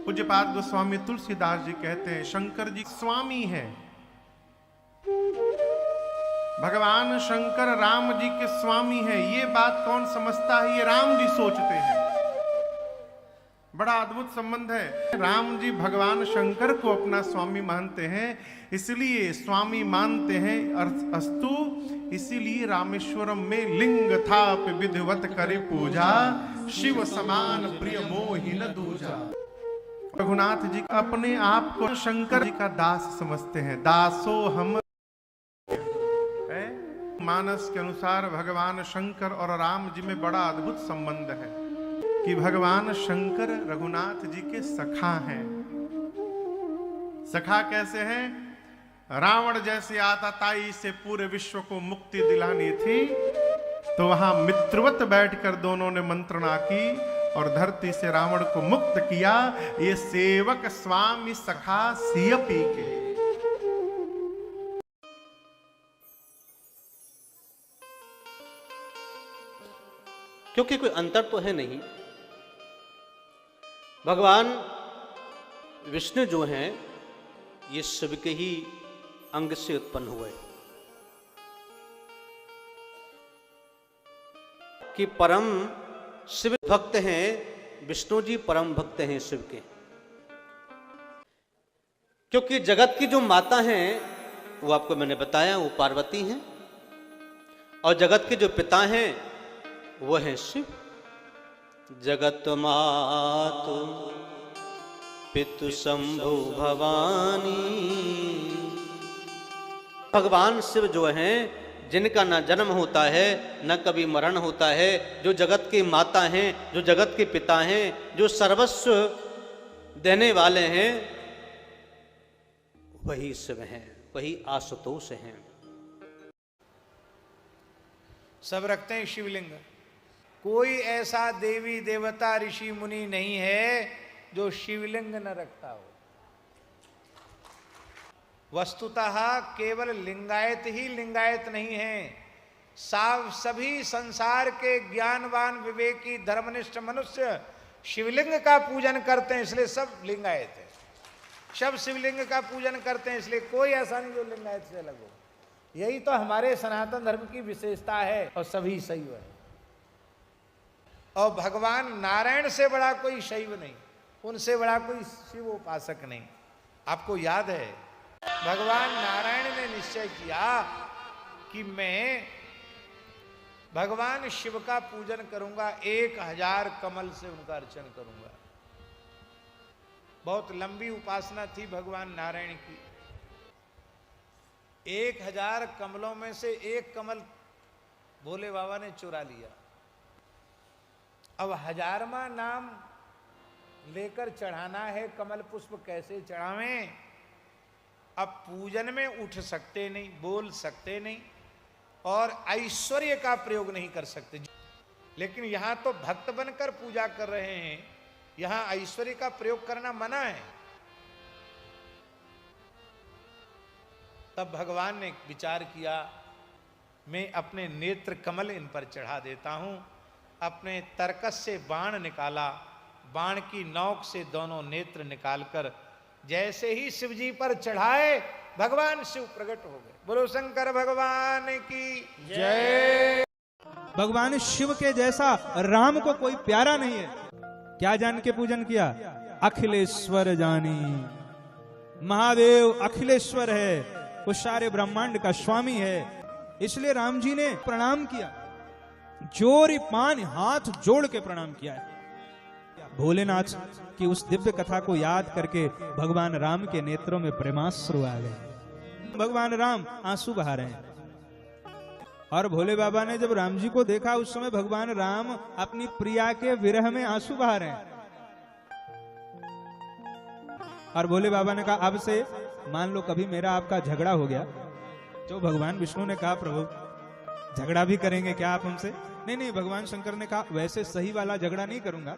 पूज्यपाद गोस्वामी तुलसीदास जी कहते हैं शंकर जी स्वामी है। भगवान शंकर राम जी के स्वामी है। ये बात कौन समझता है? ये राम जी सोचते हैं। बड़ा अद्भुत संबंध है। राम जी भगवान शंकर को अपना स्वामी मानते हैं, इसलिए स्वामी मानते हैं अस्तु। इसीलिए रामेश्वरम में लिंग थाप विधिवत करे पूजा, शिव समान प्रिय मोहि न दूजा। रघुनाथ जी अपने आप को शंकर जी का दास समझते हैं। दासो हम है। मानस के अनुसार भगवान शंकर और राम जी में बड़ा अद्भुत संबंध है कि भगवान शंकर रघुनाथ जी के सखा हैं। सखा कैसे हैं? रावण जैसे आतताई से पूरे विश्व को मुक्ति दिलानी थी, तो वहां मित्रवत बैठकर दोनों ने मंत्रणा की और धरती से रावण को मुक्त किया। ये सेवक स्वामी सखा सिय पी के। क्योंकि कोई अंतर तो है नहीं। भगवान विष्णु जो हैं ये शिव के ही अंग से उत्पन्न हुए, कि परम शिव भक्त हैं विष्णु जी, परम भक्त हैं शिव के। क्योंकि जगत की जो माता हैं वो आपको मैंने बताया वो पार्वती हैं, और जगत के जो पिता हैं वो हैं शिव। जगत मातु पितु शंभु भवानी। भगवान शिव जो हैं जिनका न जन्म होता है न कभी मरण होता है, जो जगत की माता हैं, जो जगत के पिता हैं, जो सर्वस्व देने वाले हैं, वही शिव हैं, वही आशुतोष हैं। सब रखते हैं शिवलिंग। कोई ऐसा देवी देवता ऋषि मुनि नहीं है जो शिवलिंग न रखता हो। वस्तुतः केवल लिंगायत ही लिंगायत नहीं है। सभी संसार के ज्ञानवान विवेकी धर्मनिष्ठ मनुष्य शिवलिंग का पूजन करते हैं, इसलिए सब लिंगायत है। सब शिवलिंग का पूजन करते हैं, इसलिए कोई ऐसा नहीं जो लिंगायत से अलग हो। यही तो हमारे सनातन धर्म की विशेषता है, और सभी शैव है। और भगवान नारायण से बड़ा कोई शैव नहीं, उनसे बड़ा कोई शिव उपासक नहीं। आपको याद है भगवान नारायण ने निश्चय किया कि मैं भगवान शिव का पूजन करूंगा, 1000 कमल से उनका अर्चन करूंगा। बहुत लंबी उपासना थी भगवान नारायण की। 1000 कमलों में से एक कमल भोले बाबा ने चुरा लिया। अब 1000वां नाम लेकर चढ़ाना है, कमल पुष्प कैसे चढ़ावें? अब पूजन में उठ सकते नहीं, बोल सकते नहीं, और ऐश्वर्य का प्रयोग नहीं कर सकते। लेकिन यहां तो भक्त बनकर पूजा कर रहे हैं, यहां ऐश्वर्य का प्रयोग करना मना है। तब भगवान ने विचार किया, मैं अपने नेत्र कमल इन पर चढ़ा देता हूं। अपने तरकस से बाण निकाला, बाण की नोक से दोनों नेत्र निकालकर जैसे ही शिव जी पर चढ़ाए, भगवान शिव प्रकट हो गए। बोलो शंकर भगवान की जय। भगवान शिव के जैसा राम को कोई प्यारा नहीं है। क्या जान के पूजन किया? अखिलेश्वर जानी। महादेव अखिलेश्वर है, वो सारे ब्रह्मांड का स्वामी है। इसलिए राम जी ने प्रणाम किया, जोरी पान हाथ जोड़ के प्रणाम किया है। भोलेनाथ की उस दिव्य कथा को याद करके भगवान राम के नेत्रों में प्रेमाश्रु आ गए। भगवान राम आंसू बहा रहे हैं। और भोले बाबा ने जब राम जी को देखा, उस समय भगवान राम अपनी प्रिया के विरह में आंसू बहा रहे हैं। और भोले बाबा ने कहा, अब से मान लो कभी मेरा आपका झगड़ा हो गया, तो भगवान विष्णु ने कहा, प्रभु झगड़ा भी करेंगे क्या आप हमसे? नहीं नहीं, भगवान शंकर ने कहा, वैसे सही वाला झगड़ा नहीं करूंगा,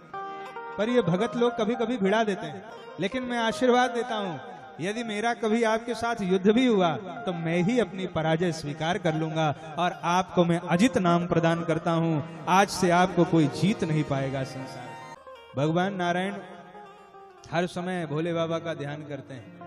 पर ये भगत लोग कभी कभी भिड़ा देते हैं, लेकिन मैं आशीर्वाद देता हूं, यदि मेरा कभी आपके साथ युद्ध भी हुआ तो मैं ही अपनी पराजय स्वीकार कर लूंगा और आपको मैं अजित नाम प्रदान करता हूं। आज से आपको कोई जीत नहीं पाएगा संसार। भगवान नारायण हर समय भोले बाबा का ध्यान करते हैं।